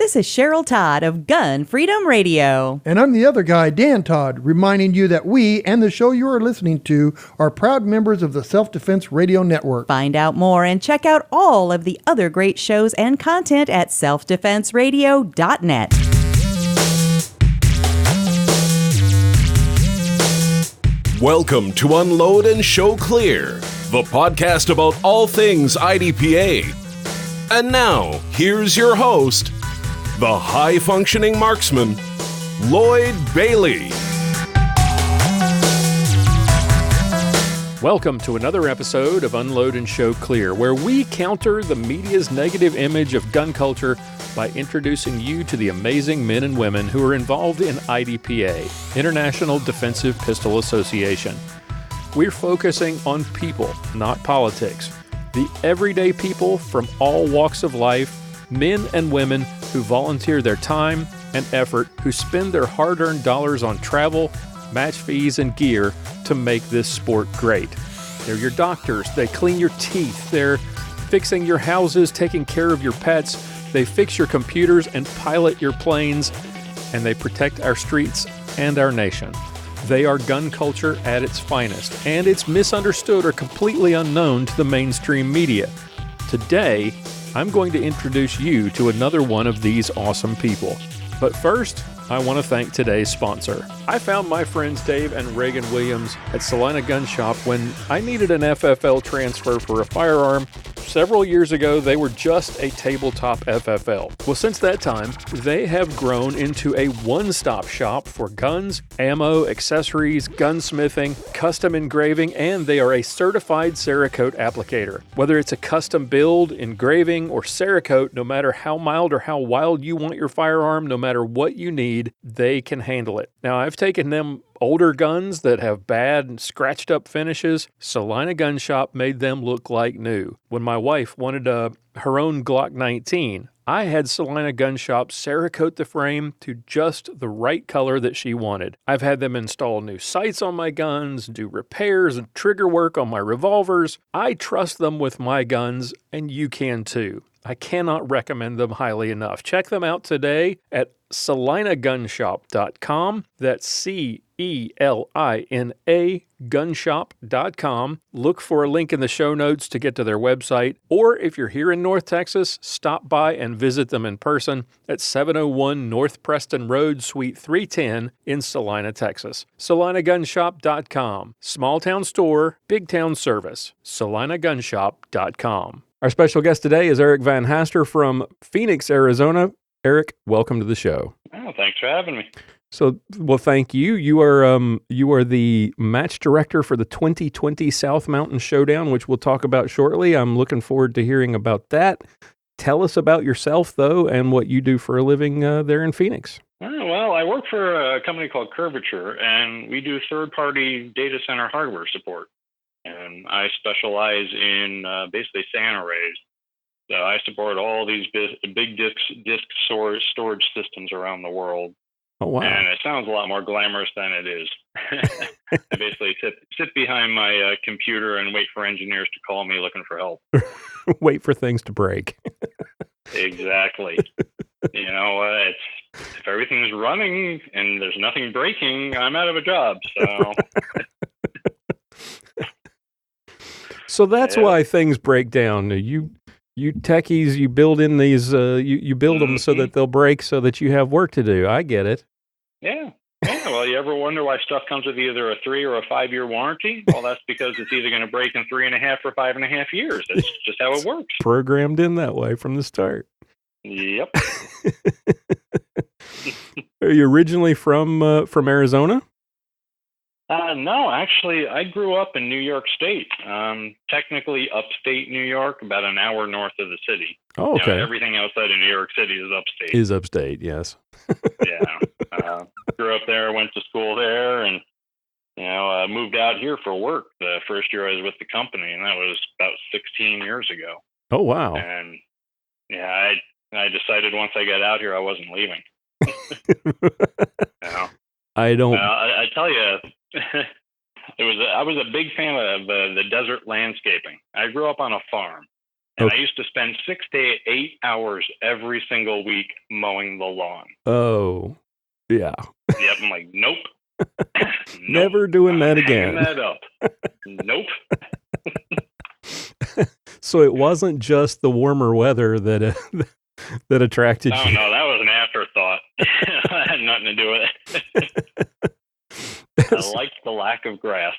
This is Cheryl Todd of Gun Freedom Radio. And I'm the other guy, Dan Todd, reminding you that we and the show you are listening to are proud members of the Self-Defense Radio Network. Find out more and check out all of the other great shows and content at selfdefenseradio.net. Welcome to Unload and Show Clear, the podcast about all things IDPA. And now, here's your host, the high-functioning marksman, Lloyd Bailey. Welcome to another episode of Unload and Show Clear, where we counter the media's negative image of gun culture by introducing you to the amazing men and women who are involved in IDPA, International Defensive Pistol Association. We're focusing on people, not politics. The everyday people from all walks of life, men and women who volunteer their time and effort, who spend their hard-earned dollars on travel, match fees, and gear to make this sport great. They're your doctors. They clean your teeth. They're fixing your houses, taking care of your pets. They fix your computers and pilot your planes, and they protect our streets and our nation. They are gun culture at its finest, and it's misunderstood or completely unknown to the mainstream media. Today, I'm going to introduce you to another one of these awesome people. But first, I want to thank today's sponsor. I found my friends Dave and Reagan Williams at Salina Gun Shop when I needed an FFL transfer for a firearm. Several years ago, they were just a tabletop FFL. Well, since that time, they have grown into a one-stop shop for guns, ammo, accessories, gunsmithing, custom engraving, and they are a certified Cerakote applicator. Whether it's a custom build, engraving, or Cerakote, no matter how mild or how wild you want your firearm, no matter what you need, they can handle it. Now, I've taken them older guns that have bad and scratched up finishes. Salina Gun Shop made them look like new. When my wife wanted her own Glock 19, I had Salina Gun Shop Cerakote the frame to just the right color that she wanted. I've had them install new sights on my guns, do repairs and trigger work on my revolvers. I trust them with my guns, and you can too. I cannot recommend them highly enough. Check them out today at salinagunshop.com. That's CELINA gunshop.com. Look for a link in the show notes to get to their website. Or if you're here in North Texas, stop by and visit them in person at 701 North Preston Road, Suite 310 in Salina, Texas. salinagunshop.com. Small town store, big town service. salinagunshop.com. Our special guest today is Erick VanHaaster from Phoenix, Arizona. Erick, welcome to the show. Oh, thanks for having me. So, well, thank you. You are the match director for the 2020 South Mountain Showdown, which we'll talk about shortly. I'm looking forward to hearing about that. Tell us about yourself, though, and what you do for a living there in Phoenix. Oh, well, I work for a company called Curvature, and we do third-party data center hardware support. And I specialize in basically SAN arrays. So I support all these big disk storage systems around the world. Oh, wow. And it sounds a lot more glamorous than it is. I basically sit behind my computer and wait for engineers to call me looking for help. Wait for things to break. Exactly. You know, if everything's running and there's nothing breaking, I'm out of a job. So... So that's why things break down. You techies, you build in these, you build them so that they'll break so that you have work to do. I get it. Yeah. Well, you ever wonder why stuff comes with either a 3 or a 5 year warranty? Well, that's because it's either going to break in 3.5 or 5.5 years. That's just how it works. Programmed in that way from the start. Yep. Are you originally from Arizona? No, actually, I grew up in New York State, technically upstate New York, about an hour north of the city. Oh, okay. You know, everything outside of New York City is upstate. Is upstate, yes. Yeah. Grew up there, went to school there, and, moved out here for work the first year I was with the company, and that was about 16 years ago. Oh, wow. And, yeah, I decided once I got out here I wasn't leaving. I don't... I tell you... I was a big fan of the desert landscaping. I grew up on a farm, And Okay. I used to spend 6 to 8 hours every single week mowing the lawn. Oh, yeah. Yep, I'm like, nope. Never doing that again. Hanging that up. Nope. So it wasn't just the warmer weather that that attracted Oh, you. no, that was an afterthought. That had nothing to do with it. I liked the lack of grass.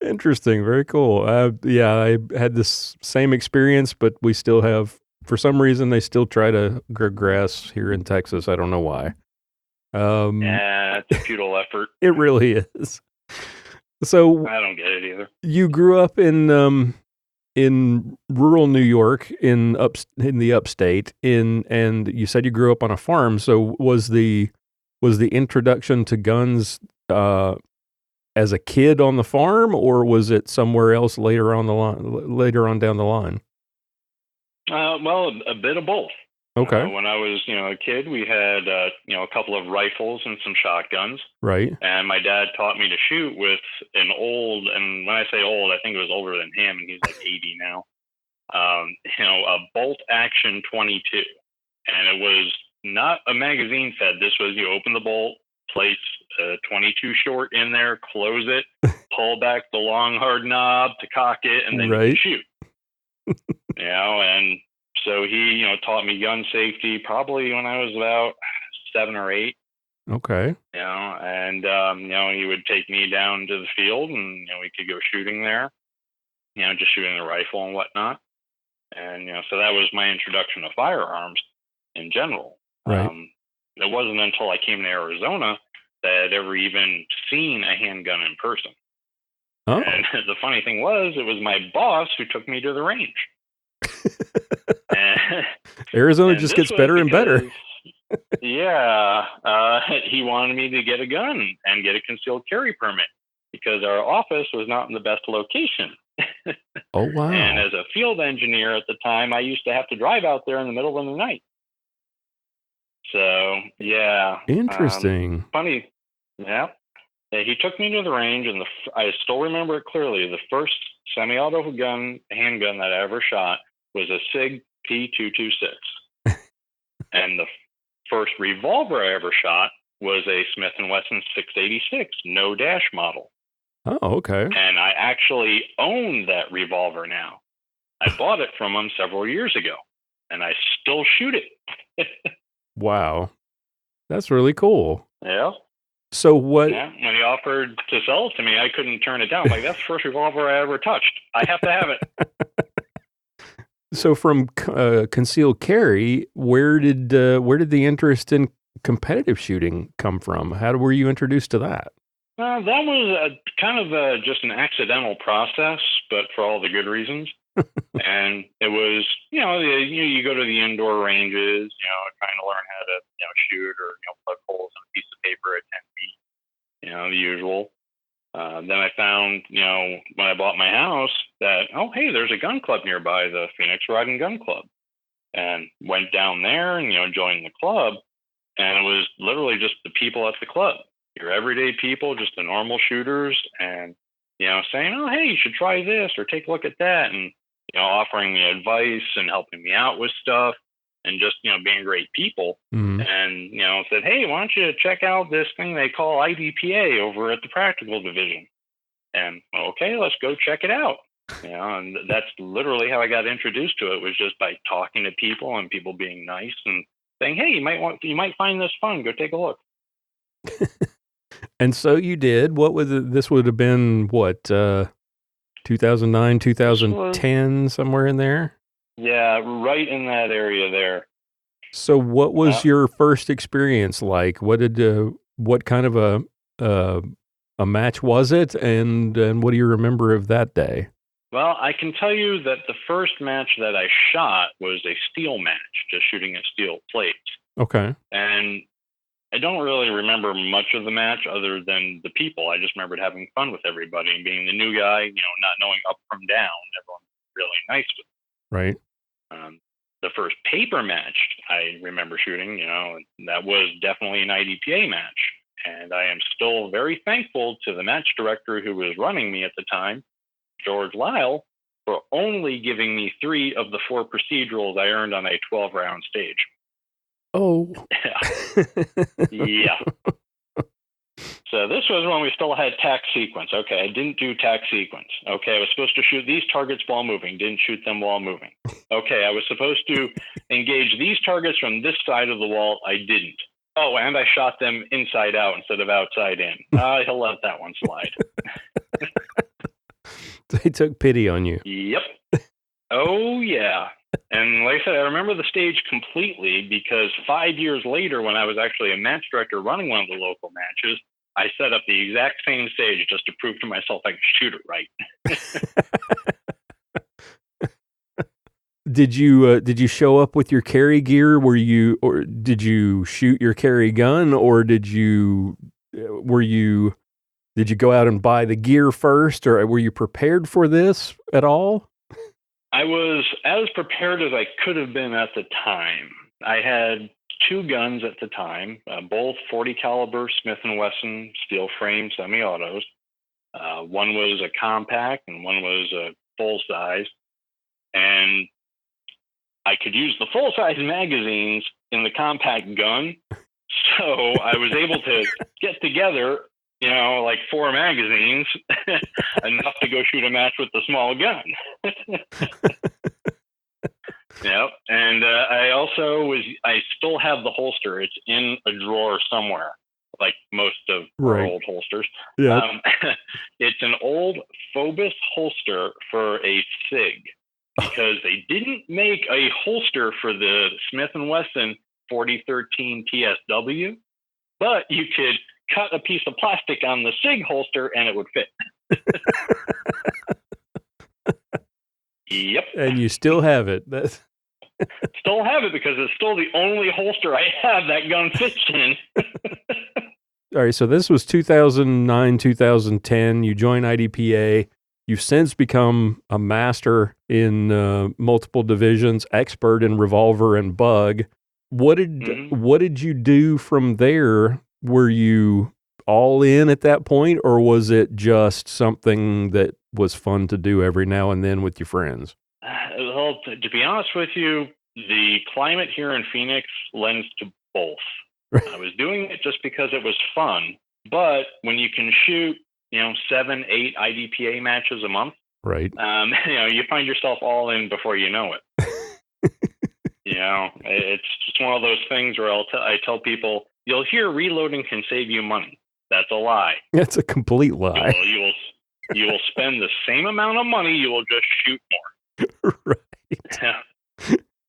Interesting. Very cool. Yeah, I had this same experience, but we still have, for some reason, they still try to grow grass here in Texas. I don't know why. Yeah, it's a futile effort. It really is. So I don't get it either. you grew up in rural New York in the upstate and you said you grew up on a farm. So was the introduction to guns as a kid on the farm, or was it somewhere else later on down the line? Well, a bit of both. Okay. When I was, a kid, we had, a couple of rifles and some shotguns. Right. And my dad taught me to shoot with an old, and when I say old, I think it was older than him, and he's like 80 now. A bolt action 22. And it was not a magazine fed. This was, you open the bolt, place a 22 short in there, close it, pull back the long hard knob to cock it, and then you can shoot. And so he, taught me gun safety probably when I was about 7 or 8. Okay. And he would take me down to the field, and we could go shooting there. Just shooting the rifle and whatnot. And so that was my introduction to firearms in general. Right. It wasn't until I came to Arizona that I'd ever even seen a handgun in person. Oh. And the funny thing was, it was my boss who took me to the range. Arizona just gets better and better. Yeah. He wanted me to get a gun and get a concealed carry permit because our office was not in the best location. Oh, wow. And as a field engineer at the time, I used to have to drive out there in the middle of the night. So, yeah. Interesting. Funny. Yeah. He took me to the range, and I still remember it clearly. The first semi-auto handgun that I ever shot was a SIG P226. And the first revolver I ever shot was a Smith & Wesson 686 no dash model. Oh, okay. And I actually own that revolver now. I bought it from him several years ago, and I still shoot it. Wow. That's really cool. Yeah. So what? Yeah. When he offered to sell it to me, I couldn't turn it down. Like, that's the first revolver I ever touched. I have to have it. So from concealed carry, where did the interest in competitive shooting come from? How were you introduced to that? That was kind of just an accidental process, but for all the good reasons. And it was, you go to the indoor ranges, trying to learn how to, shoot or, plug holes in a piece of paper at 10 feet, the usual. Then I found, when I bought my house that, oh, hey, there's a gun club nearby, the Phoenix Rod and Gun Club. And went down there and, joined the club. And it was literally just the people at the club. Your everyday people, just the normal shooters, and, saying, oh, hey, you should try this or take a look at that. And, offering me advice and helping me out with stuff and just, being great people. Mm-hmm. And, said, hey, why don't you check out this thing they call IDPA over at the practical division? And, okay, let's go check it out. And that's literally how I got introduced to it, was just by talking to people and people being nice and saying, hey, you might find this fun. Go take a look. And so you did. This would have been what, 2009, 2010, somewhere in there? Yeah, right in that area there. So what was your first experience like? What kind of a match was it, and what do you remember of that day? Well, I can tell you that the first match that I shot was a steel match, just shooting at steel plates. Okay. And I don't really remember much of the match other than the people. I just remembered having fun with everybody and being the new guy, not knowing up from down. Everyone was really nice with me. Right. The first paper match I remember shooting, that was definitely an IDPA match. And I am still very thankful to the match director who was running me at the time, George Lyle, for only giving me 3 of the 4 procedurals I earned on a 12-round stage. Oh. Yeah. So this was when we still had tack sequence. Okay, I didn't do tack sequence. Okay, I was supposed to shoot these targets while moving. Didn't shoot them while moving. Okay, I was supposed to engage these targets from this side of the wall. I didn't. Oh, and I shot them inside out instead of outside in. He'll let that one slide. They took pity on you. Yep. Oh, yeah. And like I said, I remember the stage completely because 5 years later, when I was actually a match director running one of the local matches, I set up the exact same stage just to prove to myself I could shoot it right. Did you show up with your carry gear? Or did you shoot your carry gun, or did you go out and buy the gear first, or were you prepared for this at all? I was as prepared as I could have been at the time. I had 2 guns at the time, both 40 caliber Smith & Wesson steel frame semi-autos. One was a compact and one was a full size. And I could use the full size magazines in the compact gun. So I was able to get together, like 4 magazines, enough to go shoot a match with the small gun. Yep. And I still have the holster. It's in a drawer somewhere, like most of our old holsters. Yeah. It's an old Phobos holster for a SIG because they didn't make a holster for the Smith & Wesson 4013 TSW, but you could cut a piece of plastic on the SIG holster and it would fit. Yep. And you still have it. Still have it because it's still the only holster I have that gun fits in. All right, so this was 2009, 2010. You joined IDPA. You've since become a master in multiple divisions, expert in revolver and bug. What did you do from there? Were you all in at that point, or was it just something that was fun to do every now and then with your friends? Well, to be honest with you, the climate here in Phoenix lends to both. I was doing it just because it was fun, but when you can shoot, 7, 8 IDPA matches a month, right? You find yourself all in before you know it. It's just one of those things where I tell people, you'll hear reloading can save you money. That's a lie. That's a complete lie. You will spend the same amount of money. You will just shoot more. Right. Yeah.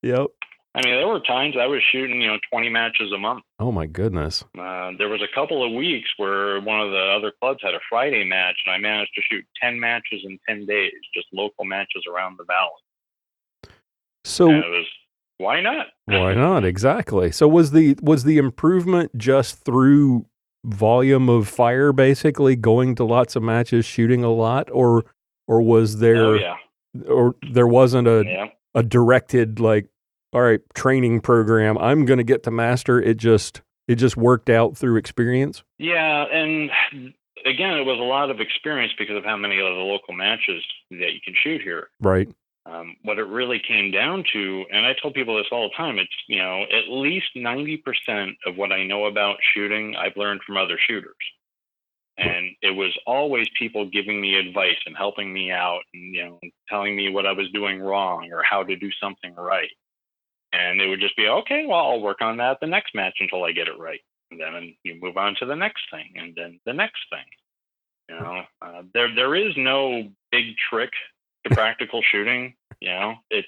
Yep. I mean, there were times I was shooting, 20 matches a month. Oh my goodness. There was a couple of weeks where one of the other clubs had a Friday match, and I managed to shoot 10 matches in 10 days, just local matches around the valley. So and it was, why not? Why not? Exactly. So was the improvement just through volume of fire, basically going to lots of matches, shooting a lot, or was there? Oh, yeah. Or there wasn't a directed, like, all right, training program, I'm going to get to master. It just worked out through experience. Yeah. And again, it was a lot of experience because of how many of the local matches that you can shoot here. Right. What it really came down to, and I tell people this all the time, it's, at least 90% of what I know about shooting, I've learned from other shooters. And it was always people giving me advice and helping me out and, telling me what I was doing wrong or how to do something right. And it would just be, okay, well, I'll work on that the next match until I get it right. And then you move on to the next thing and then the next thing. There is no big trick to practical shooting. It's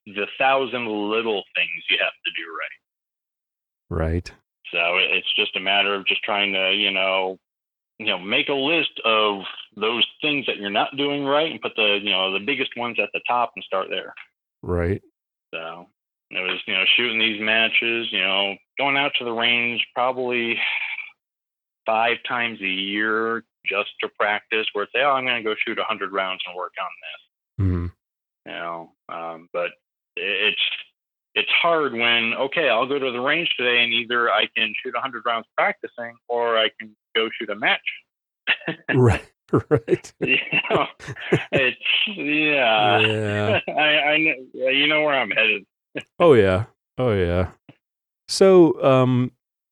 the 1,000 little things you have to do right. Right. So it's just a matter of just trying to, make a list of those things that you're not doing right and put the biggest ones at the top and start there. Right. So it was, shooting these matches, going out to the range probably 5 times a year just to practice where it's, I'm going to go shoot 100 rounds and work on this. Mm-hmm. But it's hard when, okay, I'll go to the range today and either I can shoot 100 rounds practicing or I can go shoot a match. Right. Right. It's yeah. I know, you know where I'm headed. Oh yeah. Oh yeah. So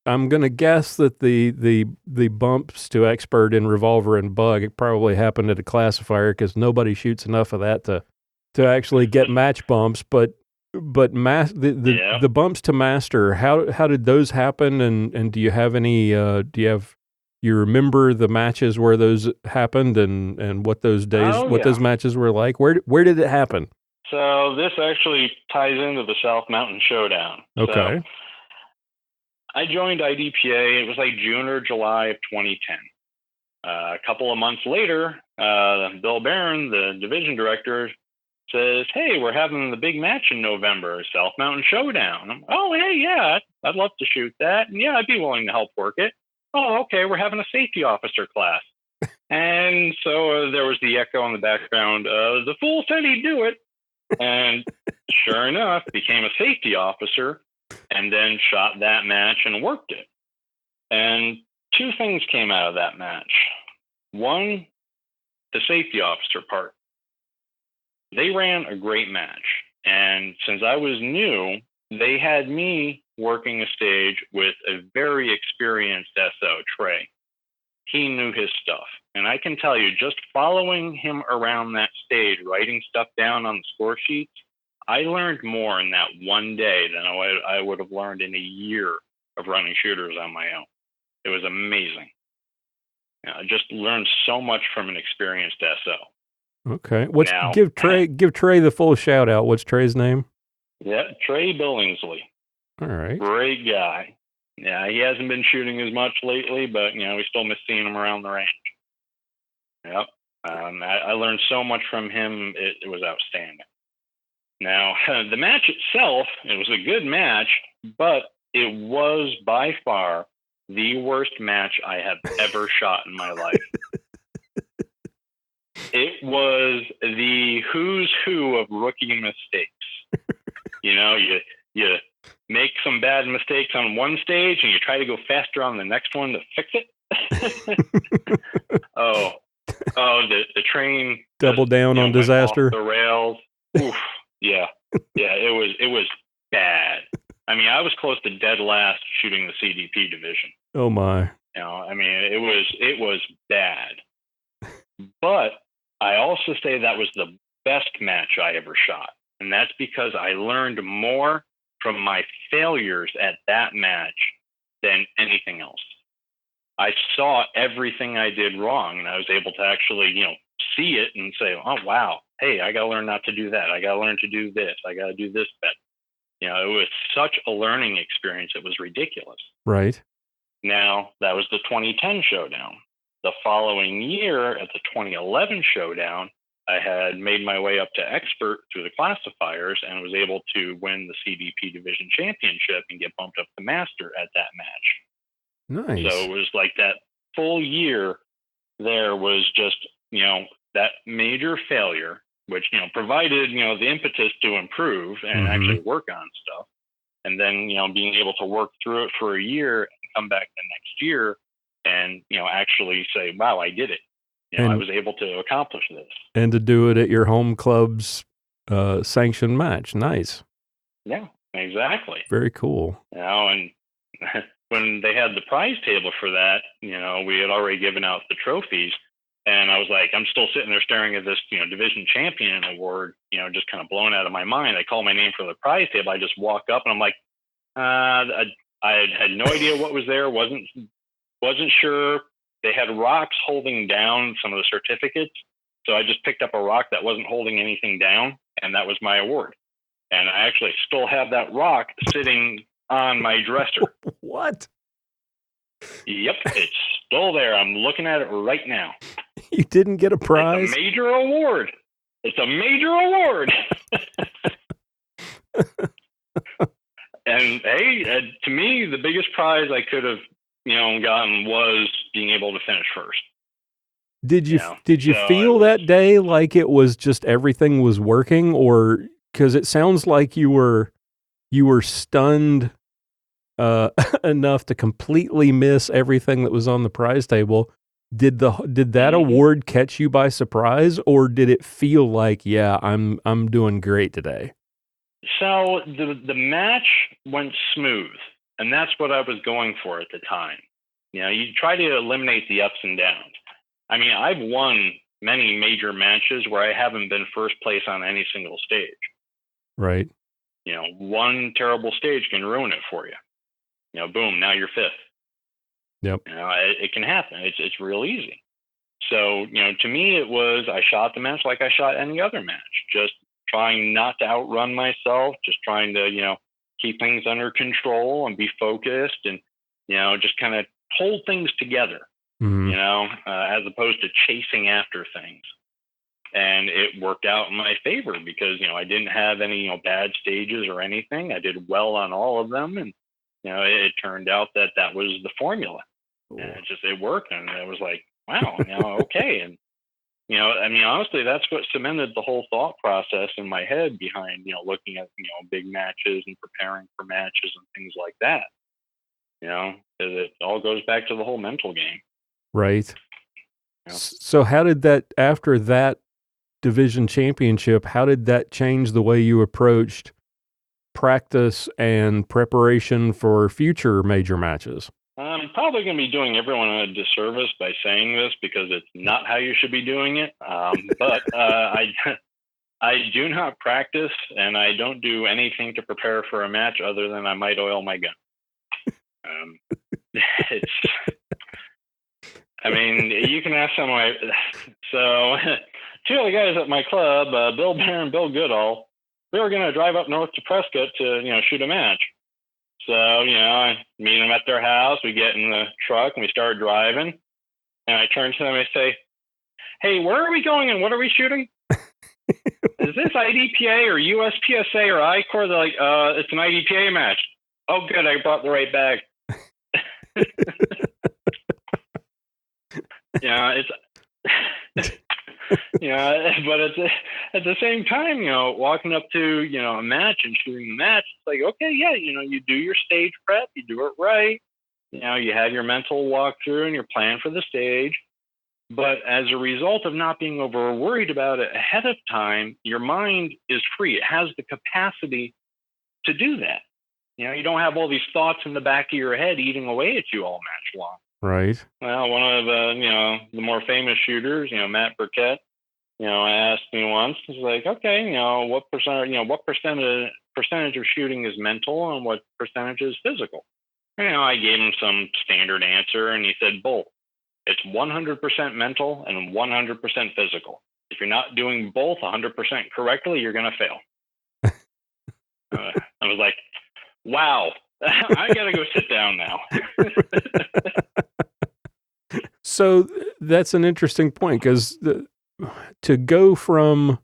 I'm gonna guess that the bumps to expert in revolver and bug probably happened at a classifier because nobody shoots enough of that to actually get match bumps. But the bumps to master, how did those happen? And do you have any? You remember the matches where those happened and what those days, those matches were like? Where did it happen? So this actually ties into the South Mountain Showdown. Okay. So I joined IDPA. It was like June or July of 2010. A couple of months later, Bill Barron, the division director, says, "Hey, we're having the big match in November, South Mountain Showdown." I'm, "Oh, hey, yeah, I'd love to shoot that. And yeah, I'd be willing to help work it." "Oh, okay, we're having a safety officer class." And so there was the echo in the background, "The fool said he'd do it." And sure enough, became a safety officer and then shot that match and worked it. And two things came out of that match. One, the safety officer part. They ran a great match. And since I was new, they had me working a stage with a very experienced SO, Trey. He knew his stuff. And I can tell you, just following him around that stage, writing stuff down on the score sheets, I learned more in that one day than I would have learned in a year of running shooters on my own. It was amazing. I just learned so much from an experienced SO. Okay. Give Trey the full shout out. What's Trey's name? Yeah, Trey Billingsley. All right. Great guy. Yeah, he hasn't been shooting as much lately, but we still miss seeing him around the range. Yep. I learned so much from him. It was outstanding. Now, the match itself, it was a good match, but it was by far the worst match I have ever shot in my life. It was the who's who of rookie mistakes. You make some bad mistakes on one stage and you try to go faster on the next one to fix it. The train double down on disaster. Off the rails. Oof. Yeah. It was bad. I mean, I was close to dead last shooting the CDP division. Oh my. It was bad. But I also say that was the best match I ever shot. And that's because I learned more from my failures at that match than anything else. I saw everything I did wrong, and I was able to actually, see it and say, "Oh, wow. Hey, I got to learn not to do that. I got to learn to do this. I got to do this better." It was such a learning experience. It was ridiculous. Right. Now, that was the 2010 Showdown. The following year at the 2011 Showdown, I had made my way up to expert through the classifiers and was able to win the CDP division championship and get bumped up to master at that match. Nice. So it was like that full year there was just, that major failure, which, provided, the impetus to improve and actually work on stuff. And then, being able to work through it for a year and come back the next year and, actually say, "Wow, I did it. I was able to accomplish this." And to do it at your home club's sanctioned match. Nice. Yeah, exactly. Very cool. And when they had the prize table for that, we had already given out the trophies. And I was like, I'm still sitting there staring at this, division champion award, just kind of blown out of my mind. I call my name for the prize table. I just walk up and I'm like, I had no idea what was there. Wasn't sure. They had rocks holding down some of the certificates. So I just picked up a rock that wasn't holding anything down. And that was my award. And I actually still have that rock sitting on my dresser. What? Yep, it's still there. I'm looking at it right now. You didn't get a prize? It's a major award. It's a major award. And hey, to me, the biggest prize I could have, gotten was being able to finish first. Did you feel that day like it was just everything was working, or because it sounds like you were stunned enough to completely miss everything that was on the prize table, Did that award catch you by surprise, or did it feel like, yeah, I'm doing great today? So the match went smooth, and that's what I was going for at the time. You know, you try to eliminate the ups and downs. I mean, I've won many major matches where I haven't been first place on any single stage. Right. You know, one terrible stage can ruin it for you. You know, boom, now you're fifth. Yep. You know, it can happen. It's real easy. So, you know, to me, it was, I shot the match like I shot any other match, just trying not to outrun myself, just trying to, you know, keep things under control and be focused and, you know, just kind of hold things together, you know, as opposed to chasing after things. And it worked out in my favor because, you know, I didn't have any, you know, bad stages or anything. I did well on all of them. And, you know, it turned out that that was the formula. And it worked. And it was like, wow, you know, okay. And, you know, I mean, honestly, that's what cemented the whole thought process in my head behind, you know, looking at, you know, big matches and preparing for matches and things like that. You know, it all goes back to the whole mental game. Right. Yeah. So how did that, after that division championship, how did that change the way you approached practice and preparation for future major matches? I'm probably going to be doing everyone a disservice by saying this because it's not how you should be doing it. But I do not practice and I don't do anything to prepare for a match other than I might oil my gun. I mean, you can ask some of my, so two of the guys at my club, Bill Bear and Bill Goodall, we were going to drive up north to Prescott to, you know, shoot a match. So, you know, I meet them at their house, we get in the truck and we start driving. And I turn to them and I say, hey, where are we going and what are we shooting? Is this IDPA or USPSA or ICOR? They're like, it's an IDPA match. Oh, good, I brought the right bag. Yeah, it's, yeah, but at the same time, you know, walking up to, you know, a match and shooting the match, it's like, okay, yeah, you know, you do your stage prep, you do it right. You know, you have your mental walkthrough and your plan for the stage. But as a result of not being over worried about it ahead of time, your mind is free. It has the capacity to do that. You know, you don't have all these thoughts in the back of your head eating away at you all match long. Right. Well, one of you know, the more famous shooters, you know, Matt Burkett, you know, asked me once, he's like, okay, you know, what percentage of shooting is mental and what percentage is physical? You know, I gave him some standard answer and he said both. It's 100% mental and 100% physical. If you're not doing both 100% correctly, you're going to fail. I was like, wow, I got to go sit down now. So that's an interesting point because to go from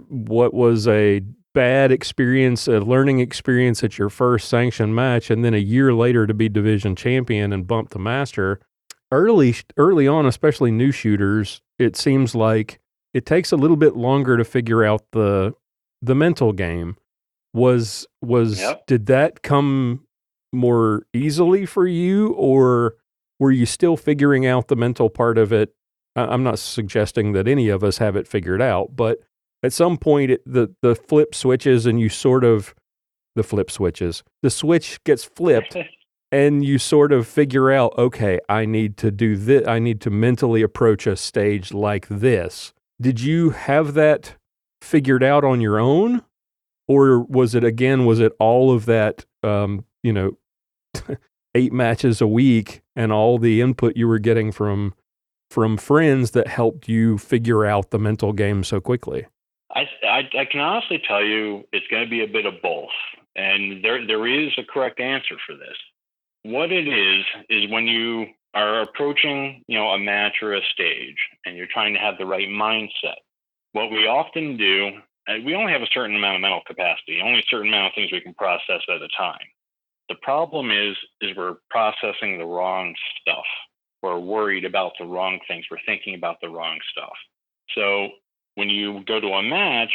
what was a bad experience, a learning experience at your first sanctioned match, and then a year later to be division champion and bump to master, early on, especially new shooters, it seems like it takes a little bit longer to figure out the mental game. Did that come more easily for you, or were you still figuring out the mental part of it? I'm not suggesting that any of us have it figured out, but at some point the flip switches and you sort of, the switch gets flipped and you sort of figure out, okay, I need to do this. I need to mentally approach a stage like this. Did you have that figured out on your own? Or was it all of that, 8 matches a week and all the input you were getting from friends that helped you figure out the mental game so quickly? I can honestly tell you it's going to be a bit of both. And there is a correct answer for this. What it is when you are approaching, you know, a match or a stage and you're trying to have the right mindset, what we often do, we only have a certain amount of mental capacity, only a certain amount of things we can process at a time. The problem is we're processing the wrong stuff. We're worried about the wrong things. We're thinking about the wrong stuff. So when you go to a match,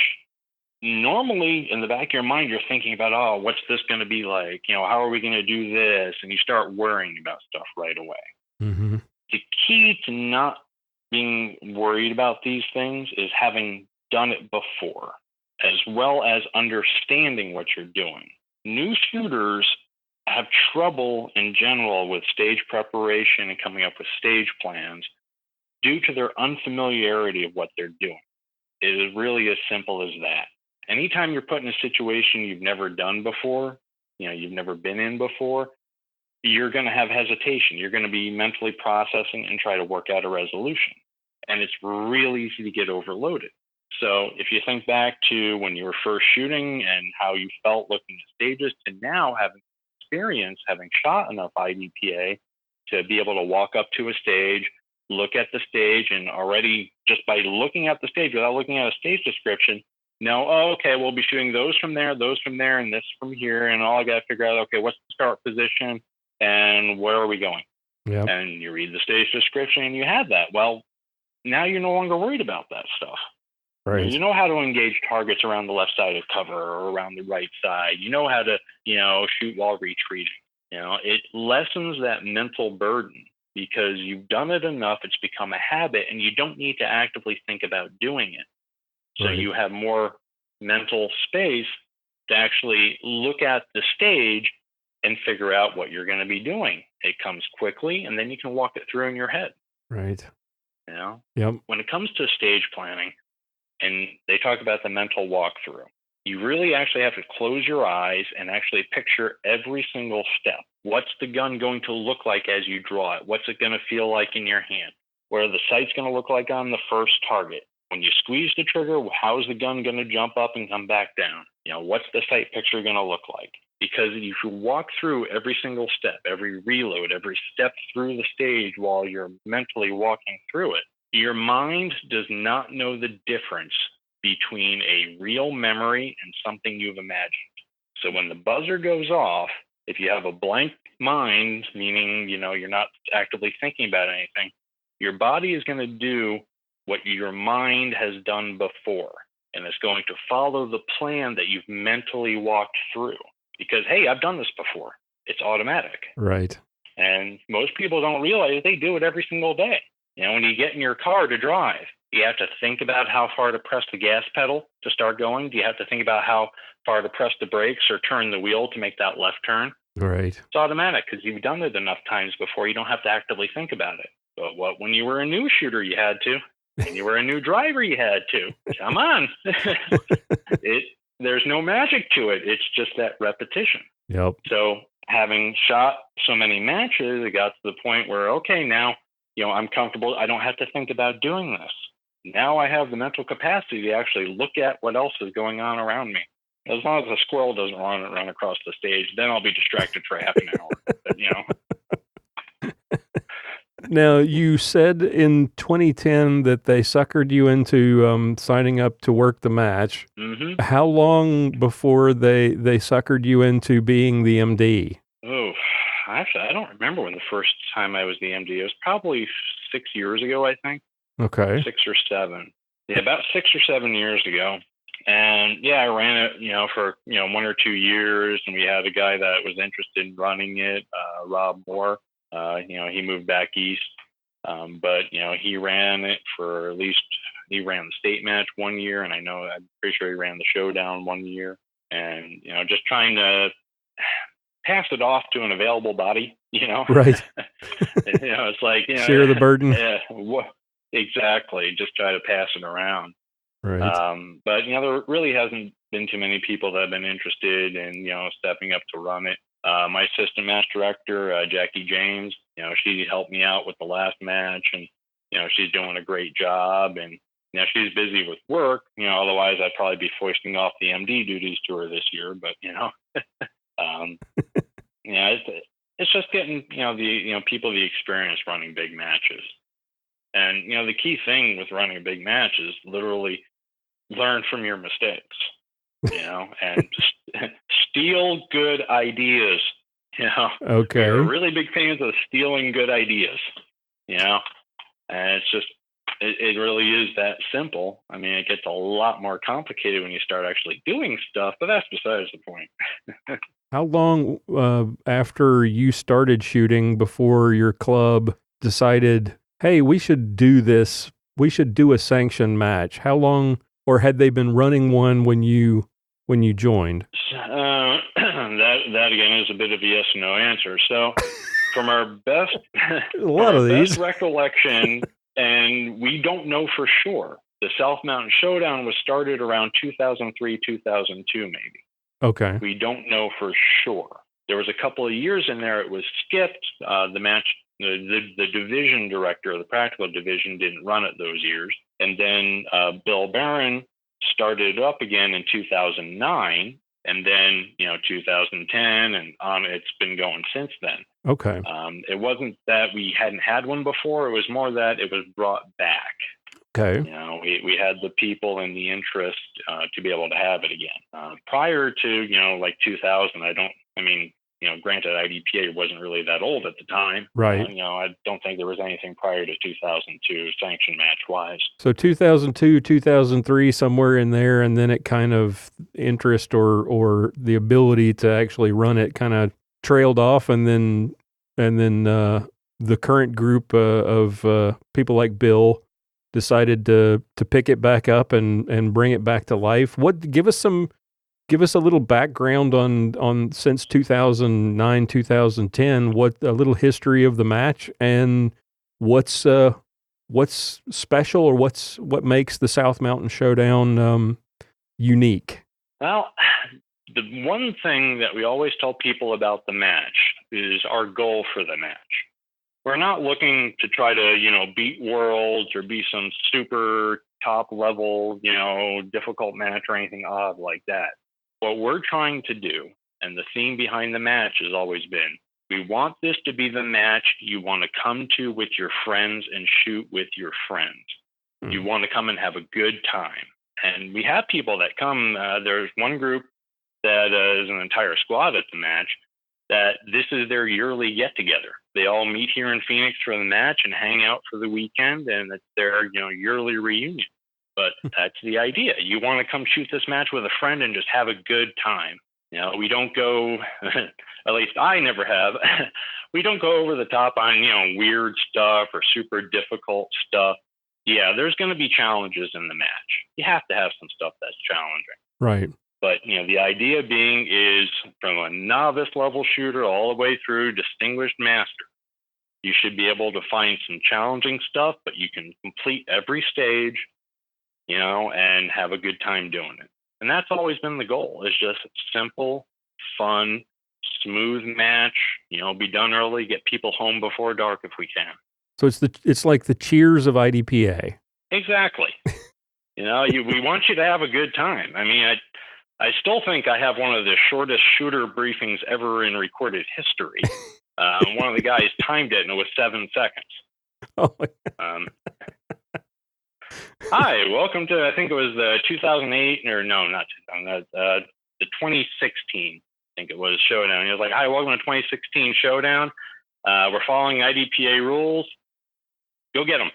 normally in the back of your mind, you're thinking about, oh, what's this going to be like? You know, how are we going to do this? And you start worrying about stuff right away. Mm-hmm. The key to not being worried about these things is having done it before, as well as understanding what you're doing. New shooters have trouble in general with stage preparation and coming up with stage plans due to their unfamiliarity of what they're doing. It is really as simple as that. Anytime you're put in a situation you've never done before, you've never been in before, you're going to have hesitation. You're going to be mentally processing and try to work out a resolution. And it's really easy to get overloaded. So if you think back to when you were first shooting and how you felt looking at stages to now having experience, having shot enough IDPA to be able to walk up to a stage, look at the stage, and already just by looking at the stage without looking at a stage description, know, oh, okay, we'll be shooting those from there, and this from here. And all I got to figure out, okay, what's the start position and where are we going? Yep. And you read the stage description and you have that. Well, now you're no longer worried about that stuff. Right. You know how to engage targets around the left side of cover or around the right side. You know how to, shoot while retreating. It lessens that mental burden because you've done it enough. It's become a habit and you don't need to actively think about doing it. So Right. you have more mental space to actually look at the stage and figure out what you're going to be doing. It comes quickly and then you can walk it through in your head. Right. Yep. When it comes to stage planning, and they talk about the mental walkthrough, you really actually have to close your eyes and actually picture every single step. What's the gun going to look like as you draw it? What's it going to feel like in your hand? What are the sights going to look like on the first target? When you squeeze the trigger, how's the gun going to jump up and come back down? What's the sight picture going to look like? Because if you walk through every single step, every reload, every step through the stage while you're mentally walking through it, your mind does not know the difference between a real memory and something you've imagined. So when the buzzer goes off, if you have a blank mind, meaning, you're not actively thinking about anything, your body is going to do what your mind has done before. And it's going to follow the plan that you've mentally walked through. Because, hey, I've done this before. It's automatic. Right. And most people don't realize they do it every single day. When you get in your car to drive, you have to think about how far to press the gas pedal to start going. Do you have to think about how far to press the brakes or turn the wheel to make that left turn? Right. It's automatic because you've done it enough times before. You don't have to actively think about it. But when you were a new shooter, you had to. When you were a new driver, you had to. Come on. There's no magic to it. It's just that repetition. Yep. So having shot so many matches, it got to the point where, okay, now, I'm comfortable. I don't have to think about doing this. Now I have the mental capacity to actually look at what else is going on around me. As long as a squirrel doesn't run across the stage, then I'll be distracted for half an hour. But, Now, you said in 2010 that they suckered you into signing up to work the match. Mm-hmm. How long before they suckered you into being the MD? Oh, actually, I don't remember when the first time I was the MD. It was probably 6 years ago, I think. Okay. 6 or 7. Yeah, about 6 or 7 years ago. And yeah, I ran it, for, 1 or 2 years. And we had a guy that was interested in running it, Rob Moore. He moved back east. But, he ran it for he ran the state match 1 year. And I'm pretty sure he ran the Showdown 1 year. And, just trying to pass it off to an available body, Right. It's like, share the burden. Yeah, exactly. Just try to pass it around. Right. But, there really hasn't been too many people that have been interested in, stepping up to run it. My assistant match director, Jackie James, she helped me out with the last match and, she's doing a great job and, she's busy with work, otherwise I'd probably be foisting off the MD duties to her this year, but, it's just getting, people the experience running big matches. And, the key thing with running a big match is literally learn from your mistakes, and steal good ideas, Okay. We're really big fans of stealing good ideas, and it's just, it really is that simple. I mean, it gets a lot more complicated when you start actually doing stuff, but that's besides the point. How long after you started shooting before your club decided, hey, we should do this. We should do a sanctioned match. How long, or had they been running one when you joined? That again is a bit of a yes and no answer. So from our best, these recollection, and we don't know for sure, the South Mountain Showdown was started around 2003, 2002, maybe. Okay. We don't know for sure. There was a couple of years in there it was skipped. The match, the division director of the practical division didn't run it those years. And then Bill Barron started up again in 2009. And then, 2010, and it's been going since then. Okay. It wasn't that we hadn't had one before. It was more that it was brought back. Okay. We had the people and the interest to be able to have it again. Prior to, like 2000, granted, IDPA wasn't really that old at the time. Right. I don't think there was anything prior to 2002 sanction match-wise. So 2002, 2003, somewhere in there, and then it kind of interest or the ability to actually run it kind of trailed off, and then the current group of people like Bill decided to pick it back up and bring it back to life. Give us a little background on since 2009, 2010, a little history of the match and what's special or what makes the South Mountain Showdown unique. Well, the one thing that we always tell people about the match is our goal for the match. We're not looking to try to, beat worlds or be some super top level, difficult match or anything odd like that. What we're trying to do, and the theme behind the match has always been, we want this to be the match you want to come to with your friends and shoot with your friends. Mm. You want to come and have a good time. And we have people that come. There's one group that is an entire squad at the match that this is their yearly get-together. They all meet here in Phoenix for the match and hang out for the weekend, and it's their yearly reunion. But that's the idea. You want to come shoot this match with a friend and just have a good time. We don't go, at least I never have, we don't go over the top on, weird stuff or super difficult stuff. Yeah, there's going to be challenges in the match. You have to have some stuff that's challenging. Right. But, the idea being is from a novice level shooter all the way through distinguished master, you should be able to find some challenging stuff, but you can complete every stage, and have a good time doing it. And that's always been the goal. It's just simple, fun, smooth match, be done early, get people home before dark if we can. So it's like the Cheers of IDPA. Exactly. We want you to have a good time. I still think I have one of the shortest shooter briefings ever in recorded history. One of the guys timed it and it was 7 seconds. Oh, Hi, welcome to, I think it was the 2008, or no, not 2000, the 2016, I think it was, Showdown. He was like, hi, welcome to 2016 Showdown. We're following IDPA rules. Go get them.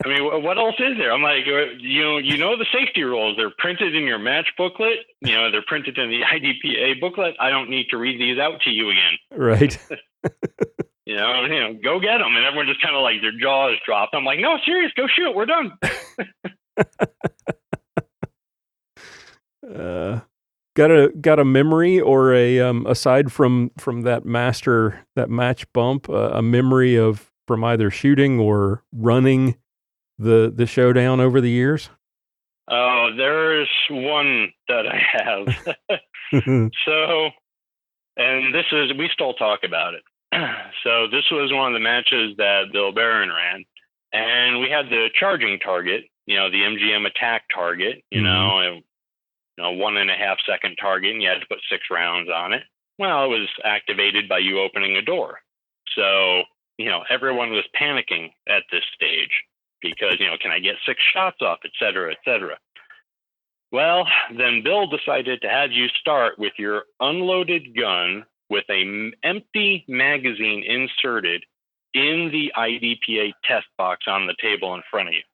What else is there? I'm like, the safety rules. They're printed in your match booklet. They're printed in the IDPA booklet. I don't need to read these out to you again. Right. Go get them. And everyone just kind of like their jaws dropped. I'm like, no, serious, go shoot. We're done. Got a memory or aside from that match bump, a memory from either shooting or running the Showdown over the years? Oh, there's one that I have. So, and we still talk about it. So this was one of the matches that Bill Barron ran, and we had the charging target, the MGM attack target, 1.5 second target, and you had to put 6 rounds on it. Well, it was activated by you opening a door. So, everyone was panicking at this stage because, can I get 6 shots off, et cetera, et cetera. Well, then Bill decided to have you start with your unloaded gun with an empty magazine inserted in the IDPA test box on the table in front of you.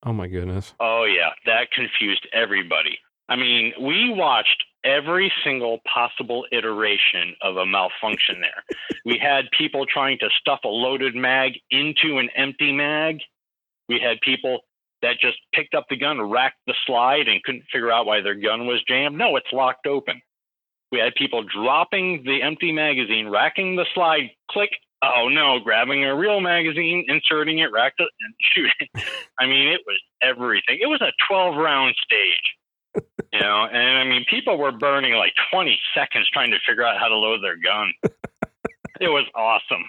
Oh, my goodness. Oh, yeah. That confused everybody. I mean, we watched every single possible iteration of a malfunction there. We had people trying to stuff a loaded mag into an empty mag. We had people that just picked up the gun, racked the slide, and couldn't figure out why their gun was jammed. No, it's locked open. We had people dropping the empty magazine, racking the slide, click, oh no, grabbing a real magazine, inserting it, racked it, and shooting. I mean, it was everything. It was a 12-round stage, you know, and I mean, people were burning like 20 seconds trying to figure out how to load their gun. It was awesome.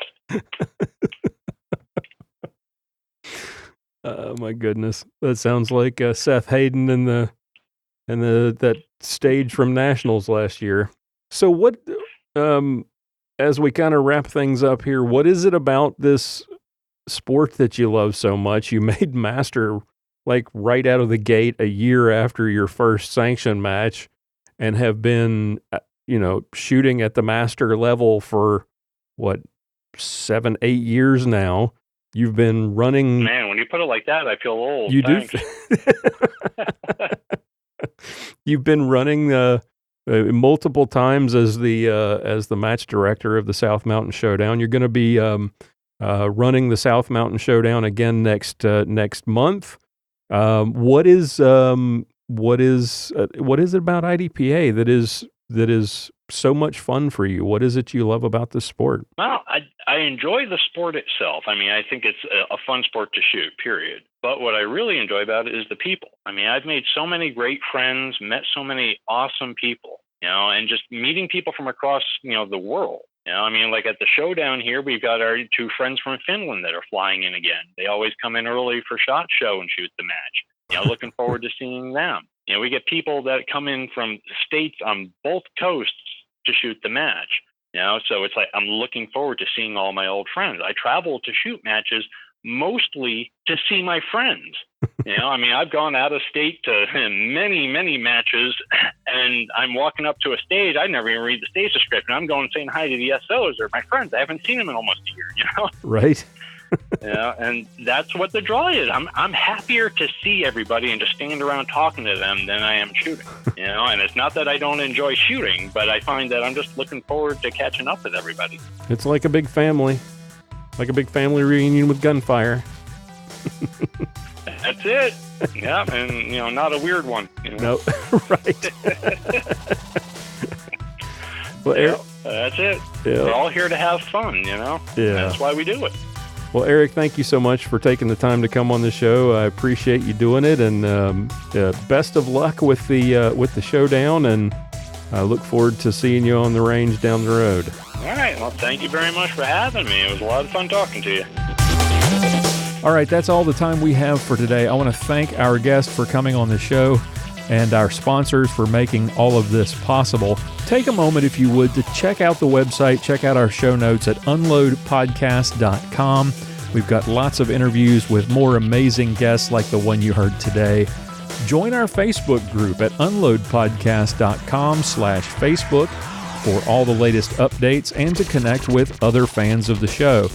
Oh my goodness, that sounds like Seth Hayden and that stage from Nationals last year. So what, as we kind of wrap things up here, what is it about this sport that you love so much? You made Master like right out of the gate a year after your first sanction match, and have been, shooting at the Master level for what, 7-8 years now. You've been running. Man, when you put it like that, I feel old. You Thanks. do. You've been running multiple times as the match director of the South Mountain Showdown. You're going to be running the South Mountain Showdown again next month. What is it about IDPA that is so much fun for you? What is it you love about this sport? Well, I enjoy the sport itself. I mean, I think it's a fun sport to shoot, period. But what I really enjoy about it is the people. I mean, I've made so many great friends, met so many awesome people, and just meeting people from across, the world. I mean, like at the Showdown here, we've got our 2 friends from Finland that are flying in again. They always come in early for SHOT Show and shoot the match. Looking forward to seeing them. We get people that come in from states on both coasts to shoot the match. So it's like I'm looking forward to seeing all my old friends. I travel to shoot matches mostly to see my friends. I mean, I've gone out of state to many, many matches, and I'm walking up to a stage. I never even read the stage description. I'm going saying hi to the SOs or my friends. I haven't seen them in almost a year, Right. And that's what the draw is. I'm happier to see everybody and to stand around talking to them than I am shooting. And it's not that I don't enjoy shooting, but I find that I'm just looking forward to catching up with everybody. It's like a big family reunion with gunfire. That's it. Yeah, and not a weird one. No, right. Well, Eric, that's it. Yeah. We're all here to have fun. Yeah, that's why we do it. Well, Eric, thank you so much for taking the time to come on the show. I appreciate you doing it, and best of luck with the Showdown, and I look forward to seeing you on the range down the road. All right. Well, thank you very much for having me. It was a lot of fun talking to you. All right, that's all the time we have for today. I want to thank our guest for coming on the show and our sponsors for making all of this possible. Take a moment, if you would, to check out the website, check out our show notes at unloadpodcast.com. We've got lots of interviews with more amazing guests like the one you heard today. Join our Facebook group at unloadpodcast.com/Facebook for all the latest updates and to connect with other fans of the show.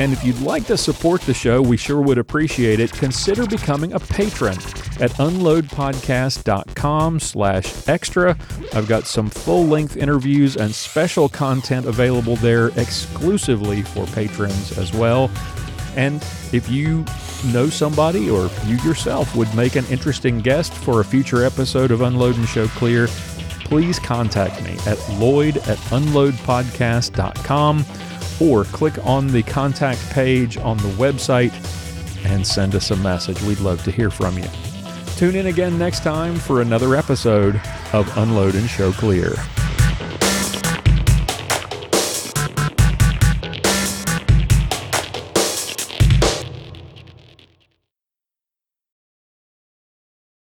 And if you'd like to support the show, we sure would appreciate it. Consider becoming a patron at unloadpodcast.com/extra. I've got some full-length interviews and special content available there exclusively for patrons as well. And if you know somebody or you yourself would make an interesting guest for a future episode of Unload and Show Clear, please contact me at lloyd@unloadpodcast.com or click on the contact page on the website and send us a message. We'd love to hear from you. Tune in again next time for another episode of Unload and Show Clear.